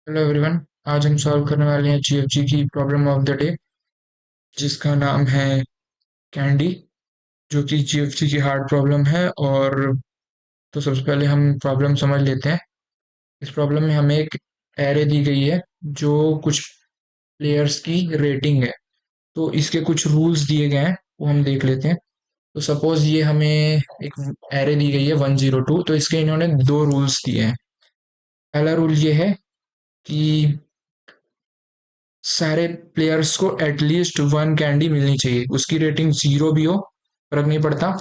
Hello everyone. आज हम solve करने वाले हैं जीएफजी की प्रॉब्लम ऑफ द डे, जिसका नाम है कैंडी, जो कि जीएफजी की हार्ड प्रॉब्लम है। और तो सबसे पहले हम प्रॉब्लम समझ लेते हैं। इस प्रॉब्लम में हमें एक एरे दी गई है जो कुछ प्लेयर्स की रेटिंग है। तो इसके कुछ रूल्स दिए गए हैं, वो हम देख लेते हैं। तो सपोज ये हमें एक एरे दी गई है 102, तो इसके इन्होंने दो रूल्स दिए हैं। पहला रूल ये है कि सारे प्लेयर्स को एटलीस्ट वन कैंडी मिलनी चाहिए, उसकी रेटिंग जीरो भी हो फर्क नहीं पड़ता,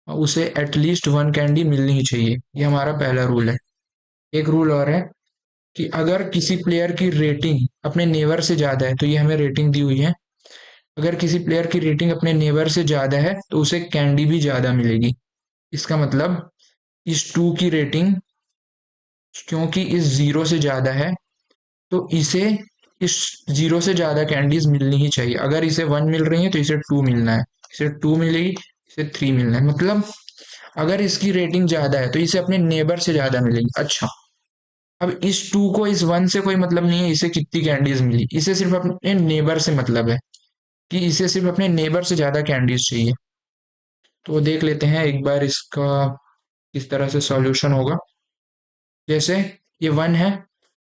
उसे एटलीस्ट वन कैंडी मिलनी ही चाहिए। ये हमारा पहला रूल है। एक रूल और है कि अगर किसी प्लेयर की रेटिंग अपने नेबर से ज्यादा है, तो ये हमें रेटिंग दी हुई है, अगर किसी प्लेयर की रेटिंग अपने नेबर से ज्यादा है तो उसे कैंडी भी ज्यादा मिलेगी। इसका मतलब इस टू की रेटिंग क्योंकि इस जीरो से ज्यादा है, तो इसे इस जीरो से ज्यादा कैंडीज मिलनी ही चाहिए। अगर इसे वन मिल रही है तो इसे टू मिलना है, इसे टू मिलेगी, इसे थ्री मिलना है। मतलब अगर इसकी रेटिंग ज्यादा है तो इसे अपने नेबर से ज्यादा मिलेगी। अच्छा, अब इस टू को इस वन से कोई मतलब नहीं है, इसे कितनी कैंडीज मिली, इसे सिर्फ अपने नेबर से मतलब है कि इसे सिर्फ अपने नेबर से ज्यादा कैंडीज चाहिए। तो देख लेते हैं एक बार इसका किस तरह से सॉल्यूशन होगा। जैसे ये वन है,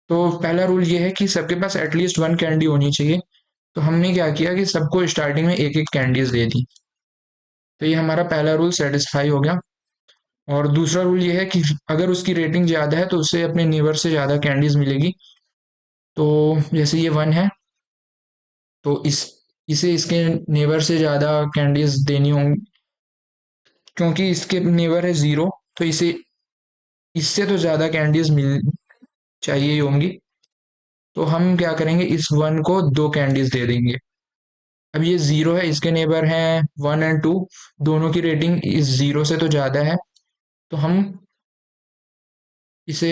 तो पहला रूल ये है कि सबके पास एटलीस्ट वन कैंडी होनी चाहिए। तो हमने क्या किया कि सबको स्टार्टिंग में एक एक कैंडीज दे दी। तो ये हमारा पहला रूल सेटिस्फाई हो गया। और दूसरा रूल ये है कि अगर उसकी रेटिंग ज़्यादा है तो उसे अपने नेबर से ज़्यादा कैंडीज मिलेगी। तो जैसे ये वन है, तो इसे इसके नेबर से ज़्यादा कैंडीज देनी होंगी। क्योंकि इसके नेबर है ज़ीरो, तो इसे इससे तो ज़्यादा कैंडीज मिल चाहिए ही होंगी। तो हम क्या करेंगे, इस वन को दो कैंडीज दे देंगे। अब ये जीरो है, इसके नेबर हैं वन एंड टू, दोनों की रेटिंग इस जीरो से तो ज़्यादा है। तो हम इसे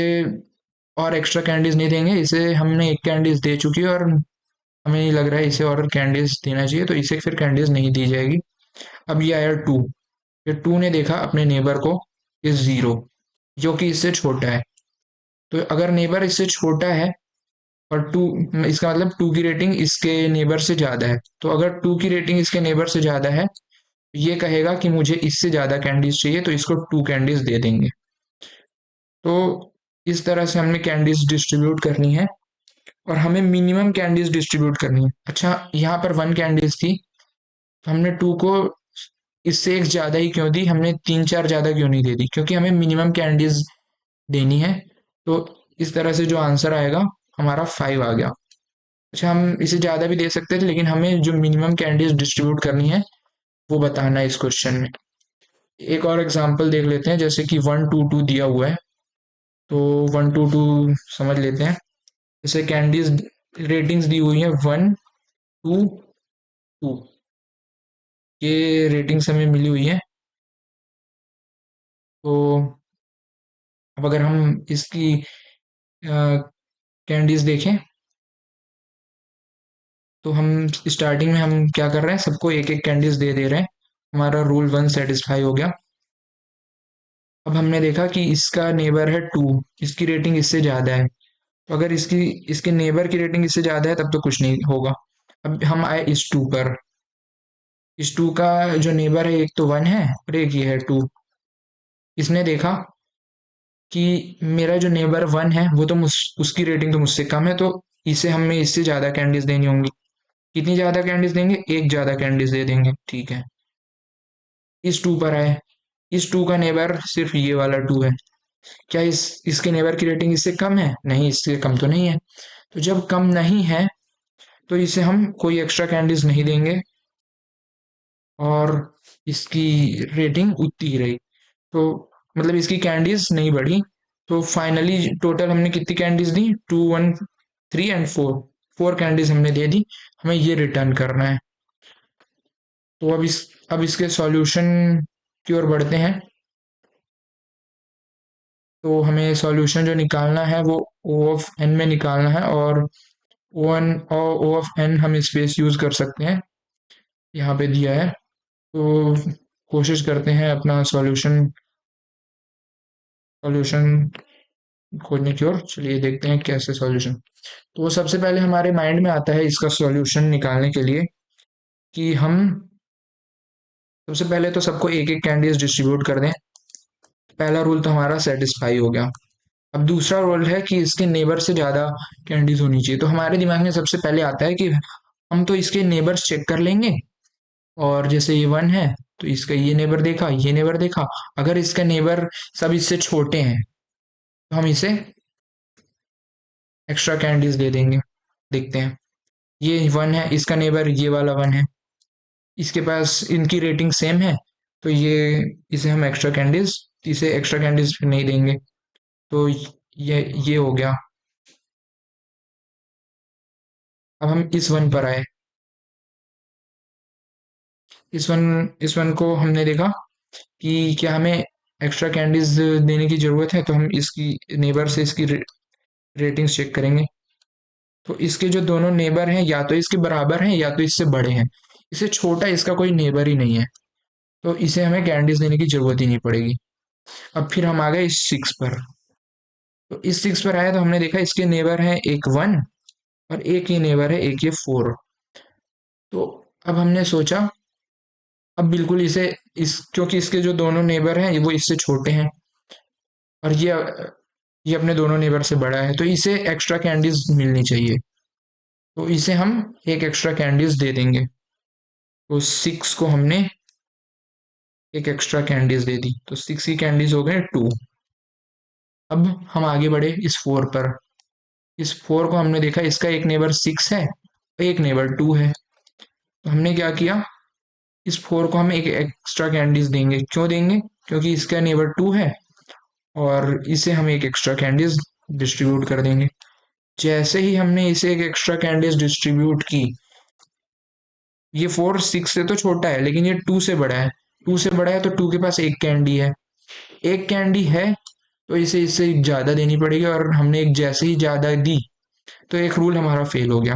और एक्स्ट्रा कैंडीज नहीं देंगे, इसे हमने एक कैंडीज दे चुकी है और हमें नहीं लग रहा है इसे और कैंडीज देना चाहिए, तो इसे फिर कैंडीज नहीं दी जाएगी। अब ये आया टू, ये टू ने देखा अपने नेबर को इस जीरो, जो कि इससे छोटा है। तो अगर नेबर इससे छोटा है और टू, इसका मतलब टू की रेटिंग इसके नेबर से ज़्यादा है, तो अगर टू की रेटिंग इसके नेबर से ज़्यादा है, ये कहेगा कि मुझे इससे ज़्यादा कैंडीज चाहिए, तो इसको टू कैंडीज दे देंगे। तो इस तरह से हमने कैंडीज डिस्ट्रीब्यूट करनी है और हमें मिनिमम कैंडीज डिस्ट्रीब्यूट करनी है। अच्छा, यहाँ पर वन कैंडीज थी, तो हमने टू को इससे एक ज़्यादा ही क्यों दी, हमने तीन चार ज़्यादा क्यों नहीं दे दी, क्योंकि हमें मिनिमम कैंडीज देनी है। तो इस तरह से जो आंसर आएगा हमारा फाइव आ गया। अच्छा, हम इसे ज़्यादा भी दे सकते थे, लेकिन हमें जो मिनिमम कैंडीज डिस्ट्रीब्यूट करनी है वो बताना है इस क्वेश्चन में। एक और एग्जांपल देख लेते हैं, जैसे कि वन टू टू दिया हुआ है, तो वन टू टू समझ लेते हैं। जैसे कैंडीज रेटिंग्स दी हुई है वन टू टू, ये रेटिंग्स हमें मिली हुई है। तो अब अगर हम इसकी कैंडीज देखें, तो हम स्टार्टिंग में हम क्या कर रहे हैं, सबको एक एक कैंडीज दे दे रहे हैं। हमारा रूल वन सेटिस्फाई हो गया। अब हमने देखा कि इसका नेबर है टू, इसकी रेटिंग इससे ज़्यादा है, तो अगर इसकी इसके नेबर की रेटिंग इससे ज़्यादा है तब तो कुछ नहीं होगा। अब हम आए इस टू पर। इस टू का जो नेबर है, एक तो वन है और एक ये है टू। इसने देखा कि मेरा जो नेबर वन है वो तो उसकी रेटिंग तो मुझसे कम है, तो इसे हमें इससे ज़्यादा कैंडीज देनी होंगी। कितनी ज़्यादा कैंडीज देंगे, एक ज़्यादा कैंडीज दे देंगे, ठीक है। इस टू पर आए, इस टू का नेबर सिर्फ ये वाला टू है। क्या इसके नेबर की रेटिंग इससे कम है, नहीं, इससे कम तो नहीं है। तो जब कम नहीं है तो इसे हम कोई एक्स्ट्रा कैंडीज नहीं देंगे और इसकी रेटिंग उतनी ही रही। तो मतलब इसकी कैंडीज नहीं बढ़ी। तो फाइनली टोटल हमने कितनी कैंडीज दी, two one three and four, four candies हमने दे दी। हमें ये रिटर्न करना है। तो अब इसके सॉल्यूशन की ओर बढ़ते हैं। तो हमें सॉल्यूशन जो निकालना है वो ओ ऑफ एन में निकालना है, और ओ एन और ओ ऑफ एन हम स्पेस यूज कर सकते हैं, यहाँ पे दिया है। तो कोशिश करते हैं अपना सॉल्यूशन सॉल्यूशन खोजने की ओर चलिए देखते हैं कैसे सॉल्यूशन। तो सबसे पहले हमारे माइंड में आता है इसका सॉल्यूशन निकालने के लिए कि हम सबसे पहले तो सबको एक एक कैंडीज डिस्ट्रीब्यूट कर दें। पहला रूल तो हमारा सेटिस्फाई हो गया। अब दूसरा रूल है कि इसके नेबर से ज्यादा कैंडीज होनी चाहिए। तो हमारे दिमाग में सबसे पहले आता है कि हम तो इसके नेबर्स चेक कर लेंगे, और जैसे ये 1 है तो इसका ये नेबर देखा, ये नेबर देखा। अगर इसका नेबर सब इससे छोटे हैं तो हम इसे एक्स्ट्रा कैंडीज दे देंगे। देखते हैं, ये 1 है, इसका नेबर ये वाला 1 है, इसके पास इनकी रेटिंग सेम है, तो ये इसे हम एक्स्ट्रा कैंडीज, इसे एक्स्ट्रा कैंडीज नहीं देंगे। तो ये हो गया। अब हम इस 1 पर आए। इस वन को हमने देखा कि क्या हमें एक्स्ट्रा कैंडीज देने की जरूरत है, तो हम इसकी नेबर से इसकी रेटिंग्स चेक करेंगे। तो इसके जो दोनों नेबर हैं या तो इसके बराबर हैं या तो इससे बड़े हैं। इससे छोटा इसका कोई नेबर ही नहीं है, तो इसे हमें कैंडीज देने की जरूरत ही नहीं पड़ेगी। अब फिर हम आ गए इस 6 पर। तो इस 6 पर आए तो हमने देखा इसके नेबर हैं एक 1 और एक ये नेबर है एक ये 4। तो अब हमने सोचा, अब बिल्कुल इसे इस क्योंकि इसके जो दोनों नेबर हैं वो इससे छोटे हैं, और ये अपने दोनों नेबर से बड़ा है, तो इसे एक्स्ट्रा कैंडीज मिलनी चाहिए। तो इसे हम एक एक्स्ट्रा कैंडीज दे देंगे। तो 6 को हमने एक एक्स्ट्रा कैंडीज दे दी, तो 6 की कैंडीज हो गए 2। अब हम आगे बढ़े इस 4 पर। इस 4 को हमने देखा इसका एक नेबर 6 है, एक नेबर 2 है। तो हमने क्या किया, इस 4 को हम एक एक्स्ट्रा कैंडीज देंगे। क्यों देंगे? क्योंकि इसका नेबर 2 है, और इसे हम एक एक्स्ट्रा कैंडीज डिस्ट्रीब्यूट कर देंगे। जैसे ही हमने इसे एक एक्स्ट्रा कैंडीज डिस्ट्रीब्यूट की, ये 4 6 से तो छोटा है लेकिन ये 2 से बड़ा है। 2 से बड़ा है तो 2 के पास एक कैंडी है। एक कैंडी है तो इसे इससे ज्यादा देनी पड़ेगी, और हमने एक जैसे ही ज्यादा दी तो एक रूल हमारा फेल हो गया।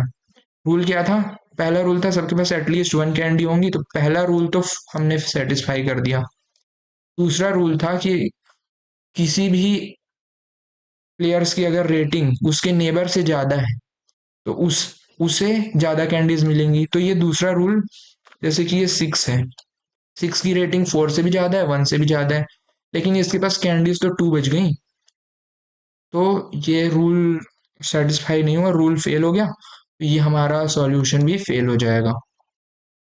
रूल क्या था? पहला रूल था सबके पास एटलीस्ट 1 कैंडी होंगी, तो पहला रूल तो हमने सेटिस्फाई कर दिया। दूसरा रूल था कि किसी भी प्लेयर्स की अगर रेटिंग उसके नेबर से ज्यादा है तो उसे ज्यादा कैंडीज मिलेंगी। तो ये दूसरा रूल, जैसे कि ये 6 है, 6 की रेटिंग 4 से भी ज्यादा है, 1 से भी ज्यादा है, लेकिन इसके पास कैंडीज तो 2 बच गई, तो ये रूल सेटिस्फाई नहीं हुआ, रूल फेल हो गया, तो ये हमारा सॉल्यूशन भी फेल हो जाएगा।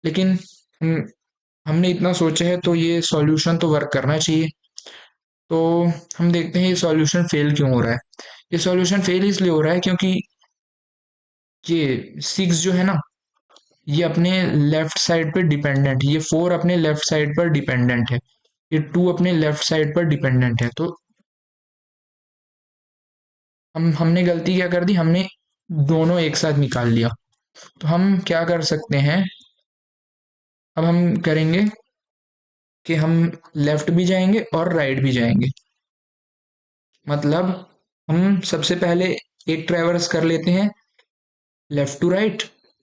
लेकिन हम हमने इतना सोचा है तो ये सॉल्यूशन तो वर्क करना चाहिए। तो हम देखते हैं ये सॉल्यूशन फेल क्यों हो रहा है। ये सॉल्यूशन फेल इसलिए हो रहा है क्योंकि ये 6 जो है ना, ये अपने लेफ्ट साइड पर डिपेंडेंट है, ये 4 अपने लेफ्ट साइड पर डिपेंडेंट है, ये 2 अपने लेफ्ट साइड पर डिपेंडेंट है। तो हमने गलती क्या कर दी, हमने दोनों एक साथ निकाल लिया। तो हम क्या कर सकते हैं, अब हम करेंगे कि हम लेफ्ट भी जाएंगे और राइट भी जाएंगे। मतलब हम सबसे पहले एक ट्रैवर्स कर लेते हैं लेफ्ट टू राइट,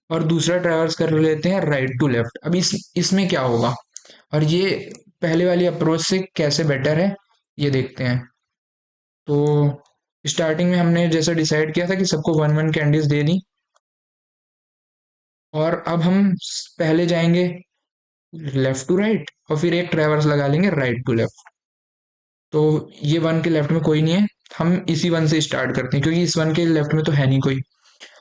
और दूसरा ट्रैवर्स कर लेते हैं राइट टू लेफ्ट। अब इसमें क्या होगा, और ये पहले वाली अप्रोच से कैसे बेटर है, ये देखते हैं। तो स्टार्टिंग में हमने जैसा डिसाइड किया था कि सबको 1 1 कैंडीज दे दी, और अब हम पहले जाएंगे लेफ्ट टू राइट और फिर एक ट्रैवर्स लगा लेंगे राइट टू लेफ्ट। तो ये 1 के लेफ्ट में कोई नहीं है, हम इसी 1 से स्टार्ट करते हैं क्योंकि इस 1 के लेफ्ट में तो है नहीं कोई।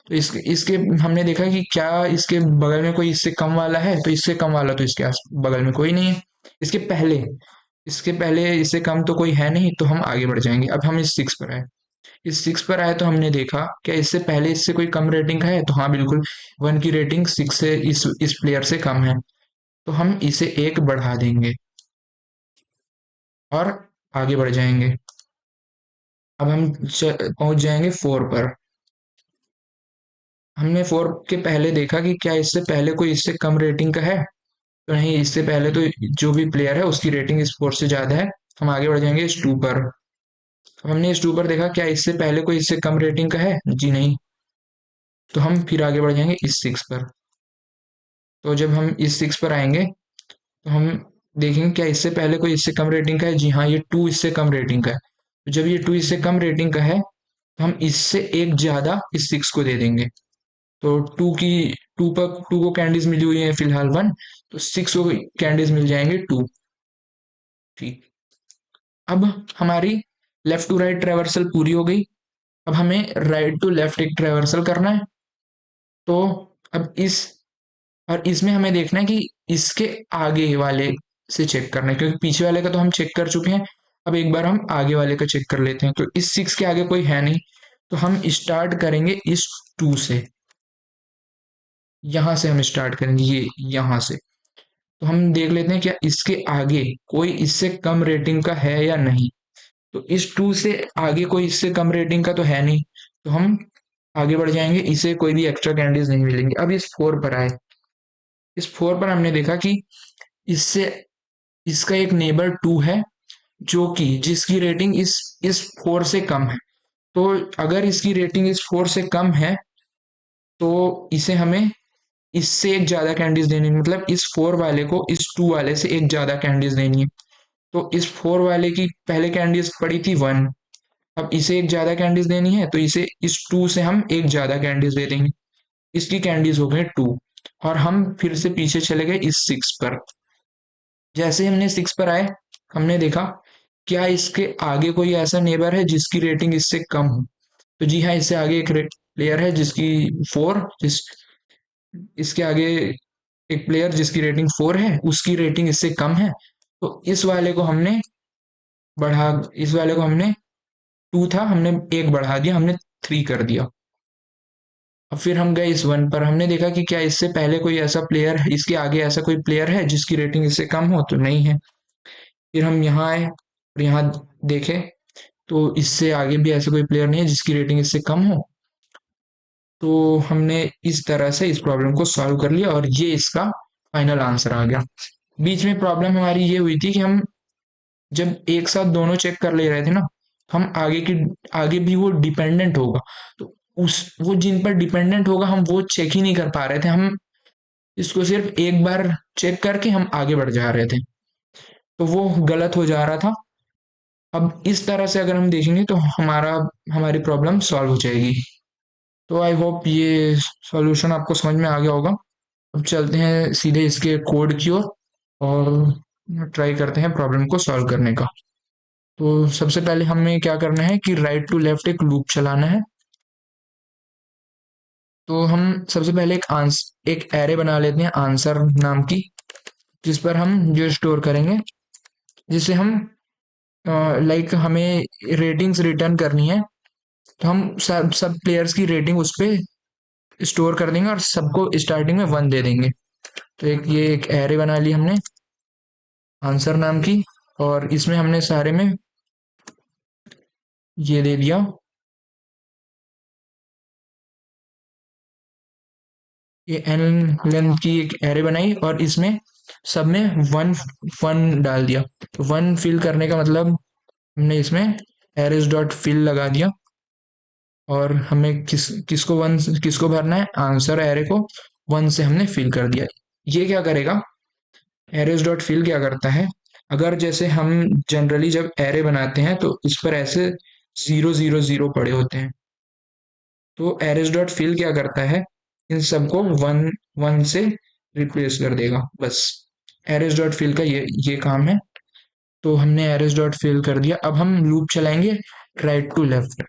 तो इसके हमने देखा कि क्या इसके बगल में कोई इससे कम वाला है, तो इससे कम वाला तो इसके आस बगल में कोई नहीं है। इसके पहले इसके पहले इससे कम तो कोई है नहीं, तो हम आगे बढ़ जाएंगे। अब हम इस 6 पर आए। इस 6 पर आए तो हमने देखा क्या इससे पहले इससे कोई कम रेटिंग का है, तो हाँ बिल्कुल, 1 की रेटिंग 6 से इस प्लेयर से कम है, तो हम इसे एक बढ़ा देंगे और आगे बढ़ जाएंगे। अब हम पहुंच जाएंगे 4 पर। हमने 4 के पहले देखा कि क्या इससे पहले कोई इससे कम रेटिंग का है, तो नहीं, इससे पहले तो जो भी प्लेयर है उसकी रेटिंग इस 4 से ज्यादा है। हम आगे बढ़ जाएंगे इस 2 पर। अब हमने इस 2 पर देखा क्या इससे पहले कोई इससे कम रेटिंग का है, जी नहीं, तो हम फिर आगे बढ़ जाएंगे इस 6 पर। तो जब हम इस 6 पर आएंगे तो हम देखेंगे क्या इससे पहले कोई इससे कम रेटिंग का है, जी हाँ, ये 2 इससे कम रेटिंग का है, तो जब ये 2 इससे कम रेटिंग का है तो हम इससे एक ज्यादा इस 6 को दे देंगे। तो 2 को कैंडीज मिली हुई है फिलहाल 1, तो 6 को कैंडीज मिल जाएंगे 2। ठीक। अब हमारी लेफ्ट टू राइट ट्रेवर्सल पूरी हो गई। अब हमें राइट टू लेफ्ट एक ट्रेवर्सल करना है। तो अब इस और इसमें हमें देखना है कि इसके आगे वाले से चेक करना है, क्योंकि पीछे वाले का तो हम चेक कर चुके हैं। अब एक बार हम आगे वाले का चेक कर लेते हैं। तो इस 6 के आगे कोई है नहीं, तो हम स्टार्ट करेंगे इस 2 से। यहां से हम स्टार्ट करेंगे, ये यहां से। तो हम देख लेते हैं क्या इसके आगे कोई इससे कम रेटिंग का है या नहीं। तो इस 2 से आगे कोई इससे कम रेटिंग का तो है नहीं, तो हम आगे बढ़ जाएंगे। इसे कोई भी एक्स्ट्रा कैंडीज नहीं मिलेंगे। अब इस 4 पर आए। इस 4 पर हमने देखा कि इससे इसका एक नेबर 2 है, जो कि जिसकी रेटिंग इस 4 से कम है। तो अगर इसकी रेटिंग इस 4 से कम है तो इसे हमें इससे एक ज्यादा कैंडीज देनी है, मतलब इस 4 वाले को इस 2 वाले से एक ज्यादा कैंडीज देनी है। तो इस 4 वाले की पहले कैंडीज पड़ी थी 1, अब इसे एक ज्यादा कैंडीज देनी है, तो इसे इस 2 से हम एक ज्यादा कैंडीज दे देंगे। इसकी कैंडीज हो गए 2। और हम फिर से पीछे चले गए इस 6 पर। जैसे ही हमने 6 पर आए, हमने देखा क्या इसके आगे कोई ऐसा नेबर है जिसकी रेटिंग इससे कम हो। तो जी हाँ, इससे आगे एक प्लेयर है जिसकी 4, इसके आगे एक प्लेयर जिसकी रेटिंग 4 है, उसकी रेटिंग इससे कम है। तो बढ़ा इस वाले को हमने 2 था, हमने एक बढ़ा दिया, हमने 3 कर दिया। अब फिर हम गए इस 1 पर। हमने देखा कि क्या इससे पहले कोई ऐसा प्लेयर है, इसके आगे ऐसा कोई प्लेयर है जिसकी रेटिंग इससे कम हो। तो नहीं है। फिर हम यहाँ आए और यहाँ देखे, तो इससे आगे भी ऐसा कोई प्लेयर नहीं है जिसकी रेटिंग इससे कम हो। तो हमने इस तरह से इस प्रॉब्लम को सॉल्व कर लिया और ये इसका फाइनल आंसर आ गया। बीच में प्रॉब्लम हमारी ये हुई थी कि हम जब एक साथ दोनों चेक कर ले रहे थे ना, हम आगे भी वो डिपेंडेंट होगा, तो उस वो जिन पर डिपेंडेंट होगा हम वो चेक ही नहीं कर पा रहे थे। हम इसको सिर्फ एक बार चेक करके हम आगे बढ़ जा रहे थे, तो वो गलत हो जा रहा था। अब इस तरह से अगर हम देखेंगे तो हमारी प्रॉब्लम सॉल्व हो जाएगी। तो आई होप ये सॉल्यूशन आपको समझ में आ गया होगा। अब चलते हैं सीधे इसके कोड की ओर और ट्राई करते हैं प्रॉब्लम को सॉल्व करने का। तो सबसे पहले हमें क्या करना है कि राइट टू लेफ्ट एक लूप चलाना है। तो हम सबसे पहले एक एरे बना लेते हैं आंसर नाम की, जिस पर हम जो स्टोर करेंगे, जिससे हम लाइक हमें रेटिंग्स रिटर्न करनी है। तो हम सब सब प्लेयर्स की रेटिंग उस पर स्टोर कर देंगे और सबको स्टार्टिंग में 1 दे देंगे। तो एक एरे बना ली हमने आंसर नाम की, और इसमें हमने सारे में ये दे दिया। ये एन लेंथ की एक एरे बनाई और इसमें सब में 1 1 डाल दिया। तो 1 फिल करने का मतलब हमने इसमें एरेज डॉट फिल लगा दिया। और हमें किसको भरना है, आंसर एरे को 1 से हमने फिल कर दिया। ये क्या करेगा, एरेज डॉट फिल क्या करता है, अगर जैसे हम जनरली जब एरे बनाते हैं तो इस पर ऐसे 0 0 0 पड़े होते हैं, तो एरेज डॉट फिल क्या करता है, इन सबको 1 1 से रिप्लेस कर देगा बस। एरेज डॉट फिल का ये काम है। तो हमने एरेज डॉट फिल कर दिया। अब हम लूप चलाएंगे राइट टू लेफ्ट।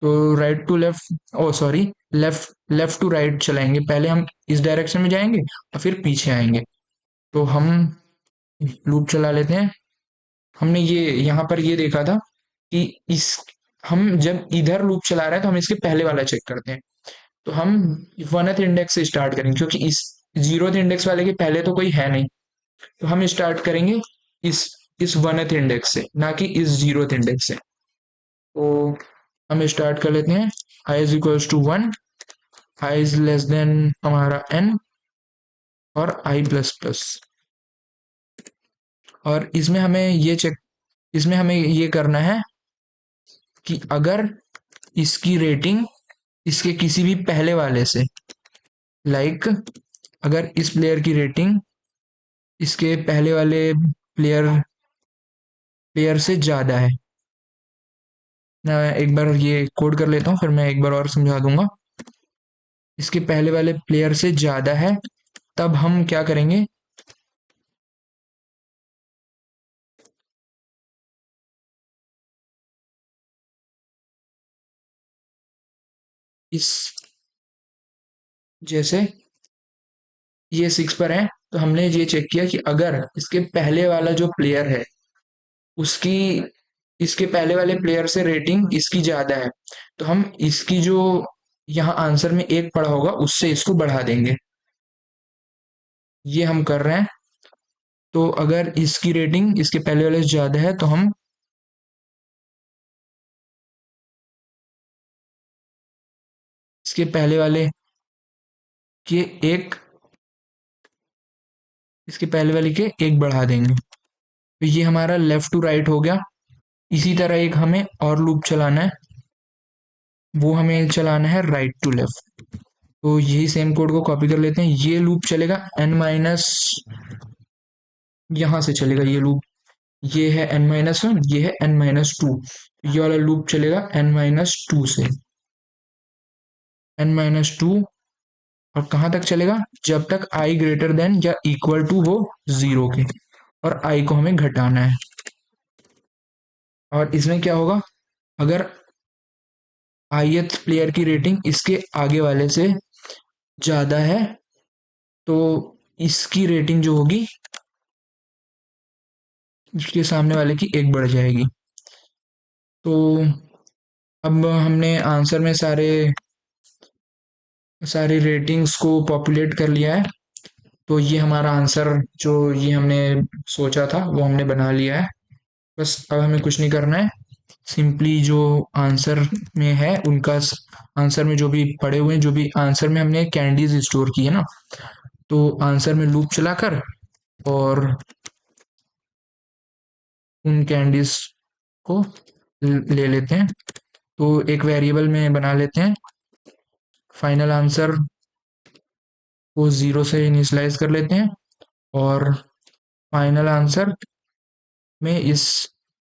तो right to left, oh sorry, left left to right चलाएंगे। पहले हम इस डायरेक्शन में जाएंगे और फिर पीछे आएंगे। तो हम लूप चला लेते हैं। हमने ये यहाँ पर ये देखा था कि इस हम जब इधर लूप चला रहे हैं तो हम इसके पहले वाला चेक करते हैं। तो हम 1th इंडेक्स से स्टार्ट करेंगे, क्योंकि इस 0th इंडेक्स वाले के पहले तो कोई है नहीं। तो हम स्टार्ट करेंगे इस इस 1th इंडेक्स से, ना कि इस 0th इंडेक्स से। तो हम स्टार्ट कर लेते हैं। I is equals to 1, I is less than हमारा n, और आई प्लस प्लस। और इसमें हमें ये करना है कि अगर इसकी रेटिंग इसके किसी भी पहले वाले से, लाइक अगर इस प्लेयर की रेटिंग इसके पहले वाले प्लेयर प्लेयर से ज्यादा है, मैं एक बार ये कोड कर लेता हूँ, फिर मैं एक बार और समझा दूंगा। इसके पहले वाले प्लेयर से ज्यादा है, तब हम क्या करेंगे, इस जैसे ये 6 पर है, तो हमने ये चेक किया कि अगर इसके पहले वाला जो प्लेयर है उसकी इसके पहले वाले प्लेयर से रेटिंग इसकी ज्यादा है, तो हम इसकी जो यहाँ आंसर में एक पड़ा होगा उससे इसको बढ़ा देंगे। ये हम कर रहे हैं। तो अगर इसकी रेटिंग इसके पहले वाले से ज्यादा है तो हम इसके पहले वाले के एक इसके पहले वाले के एक बढ़ा देंगे। तो ये हमारा लेफ्ट टू राइट हो गया। इसी तरह एक हमें और लूप चलाना है, वो हमें चलाना है राइट टू लेफ्ट। तो यही सेम कोड को कॉपी कर लेते हैं। ये लूप चलेगा एन माइनस, यहां से चलेगा ये लूप। ये है n-1, ये है n-2। ये वाला लूप चलेगा n-2 से, n-2। और कहां तक चलेगा, जब तक i ग्रेटर देन या इक्वल टू हो जीरो के, और i को हमें घटाना है। और इसमें क्या होगा, अगर ith प्लेयर की रेटिंग इसके आगे वाले से ज्यादा है तो इसकी रेटिंग जो होगी उसके सामने वाले की एक बढ़ जाएगी। तो अब हमने आंसर में सारे सारी रेटिंग्स को पॉपुलेट कर लिया है। तो ये हमारा आंसर जो ये हमने सोचा था वो हमने बना लिया है। बस अब हमें कुछ नहीं करना है, सिंपली जो आंसर में है उनका आंसर में जो भी पड़े हुए हैं, जो भी आंसर में हमने कैंडीज स्टोर की है ना, तो आंसर में लूप चलाकर और उन कैंडीज को ले लेते हैं। तो एक वेरिएबल में बना लेते हैं, फाइनल आंसर को जीरो से इनिशियलाइज कर लेते हैं, और फाइनल आंसर में इस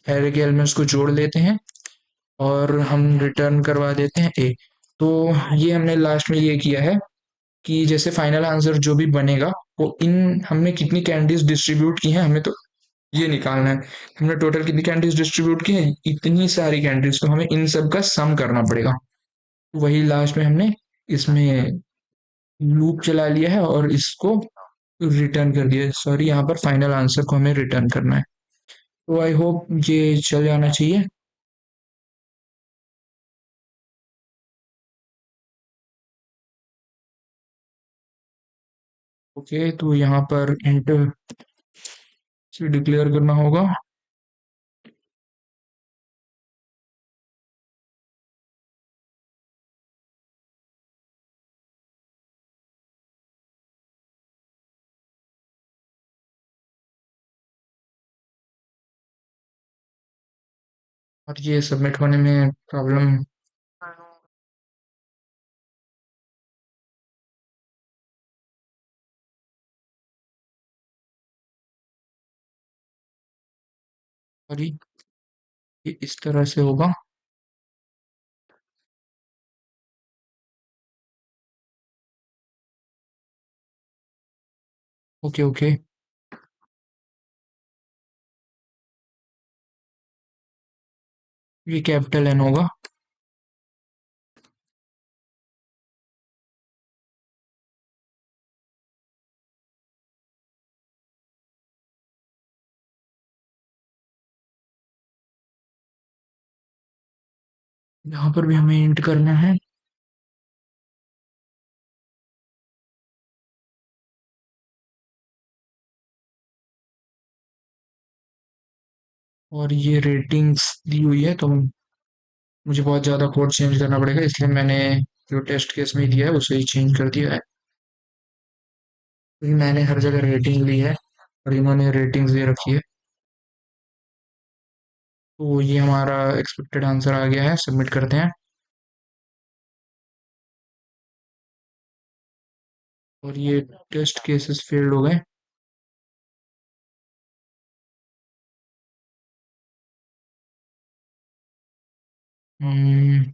एरे के एलिमेंट्स को जोड़ लेते हैं और हम रिटर्न करवा देते हैं ए। तो ये हमने लास्ट में ये किया है कि जैसे फाइनल आंसर जो भी बनेगा वो इन हमने कितनी कैंडीज डिस्ट्रीब्यूट की हैं हमें तो ये निकालना है। हमने टोटल कितनी कैंडीज डिस्ट्रीब्यूट की हैं, इतनी सारी कैंडीज, तो हमें इन सब का सम करना पड़ेगा। वही लास्ट में हमने इसमें लूप चला लिया है और इसको रिटर्न कर दिया। सॉरी, यहाँ पर फाइनल आंसर को हमें रिटर्न करना है। तो आई होप ये चल जाना चाहिए। ओके, तो यहाँ पर इंट से डिक्लेयर करना होगा। और ये सबमिट होने में प्रॉब्लम। सॉरी, ये इस तरह से होगा। ओके ओके, ये कैपिटल एन होगा। यहाँ पर भी हमें इंट करना है। और ये रेटिंग्स दी हुई है, तो मुझे बहुत ज़्यादा कोड चेंज करना पड़ेगा, इसलिए मैंने जो टेस्ट केस में दिया है उसे ही चेंज कर दिया है, क्योंकि मैंने हर जगह रेटिंग ली है और इन्होंने रेटिंग्स दे रखी है। तो ये हमारा एक्सपेक्टेड आंसर आ गया है, सबमिट करते हैं। और ये टेस्ट केसेस फेल्ड हो गए। हम्म,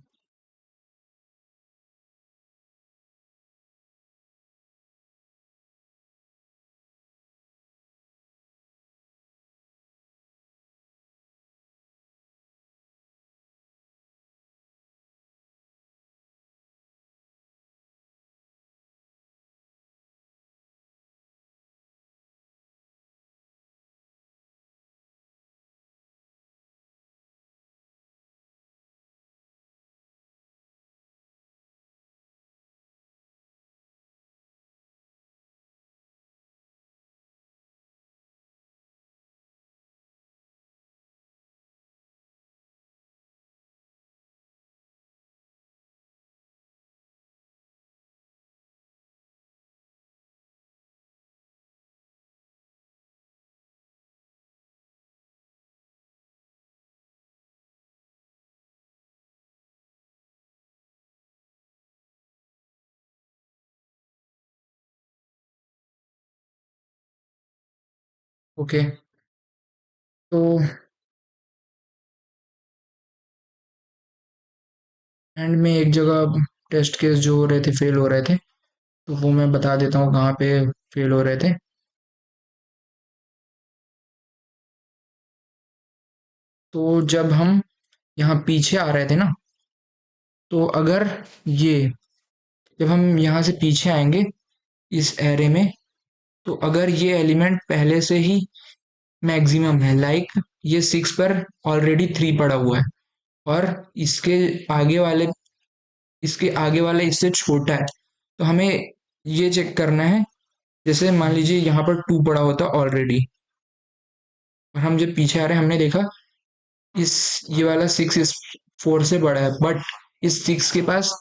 ओके। तो एंड में एक जगह टेस्ट केस जो हो रहे थे फेल हो रहे थे, तो वो मैं बता देता हूँ कहाँ पे फेल हो रहे थे। तो जब हम यहाँ पीछे आ रहे थे ना, तो अगर ये जब हम यहाँ से पीछे आएंगे इस एरे में, तो अगर ये एलिमेंट पहले से ही मैक्सिमम है, लाइक ये 6 पर ऑलरेडी 3 पड़ा हुआ है, और इसके आगे वाले इसके आगे वाला इससे छोटा है, तो हमें ये चेक करना है। जैसे मान लीजिए यहाँ पर 2 पड़ा होता ऑलरेडी, और हम जब पीछे आ रहे हैं हमने देखा इस ये वाला 6 इस 4 से बड़ा है, बट इस 6 के पास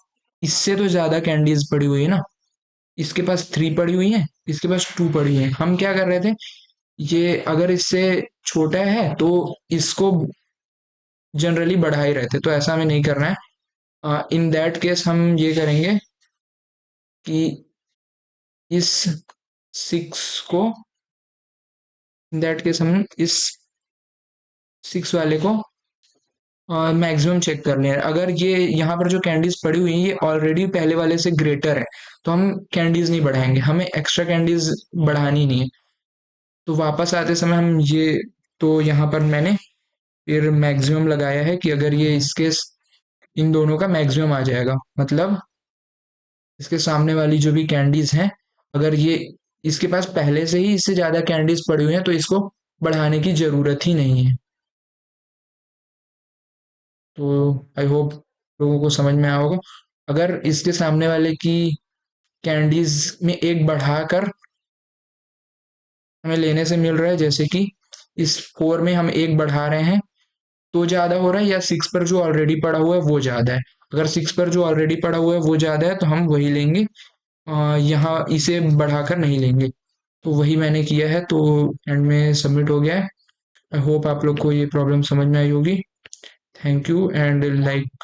इससे तो ज्यादा कैंडीज पड़ी हुई है ना। इसके पास 3 पड़ी हुई है, इसके पास 2 पड़ी है। हम क्या कर रहे थे, ये अगर इससे छोटा है तो इसको जनरली बढ़ा ही रहते, तो ऐसा हमें नहीं करना है। इन दैट केस हम ये करेंगे कि इस 6 को इन दैट केस हम इस 6 वाले को मैक्सिमम चेक करने हैं। अगर ये यहाँ पर जो कैंडीज पड़ी हुई है ये ऑलरेडी पहले वाले से ग्रेटर है, तो हम कैंडीज नहीं बढ़ाएंगे, हमें एक्स्ट्रा कैंडीज बढ़ानी नहीं है। तो वापस आते समय हम ये तो यहाँ पर मैंने फिर मैक्सिमम लगाया है कि अगर ये इसके इन दोनों का मैक्सिमम आ जाएगा, मतलब इसके सामने वाली जो भी कैंडीज हैं, अगर ये इसके पास पहले से ही इससे ज्यादा कैंडीज पड़ी हुई हैं तो इसको बढ़ाने की जरूरत ही नहीं है। तो आई होप लोगों को समझ में आया होगा। अगर इसके सामने वाले की कैंडीज में एक बढ़ाकर हमें लेने से मिल रहा है, जैसे कि इस 4 में हम एक बढ़ा रहे हैं तो ज्यादा हो रहा है, या 6 पर जो ऑलरेडी पड़ा हुआ है वो ज्यादा है। अगर 6 पर जो ऑलरेडी पड़ा हुआ है वो ज्यादा है तो हम वही लेंगे, यहाँ इसे बढ़ाकर नहीं लेंगे। तो वही मैंने किया है, तो एंड में सबमिट हो गया है। आई होप आप लोग को ये प्रॉब्लम समझ में आई होगी। Thank you and like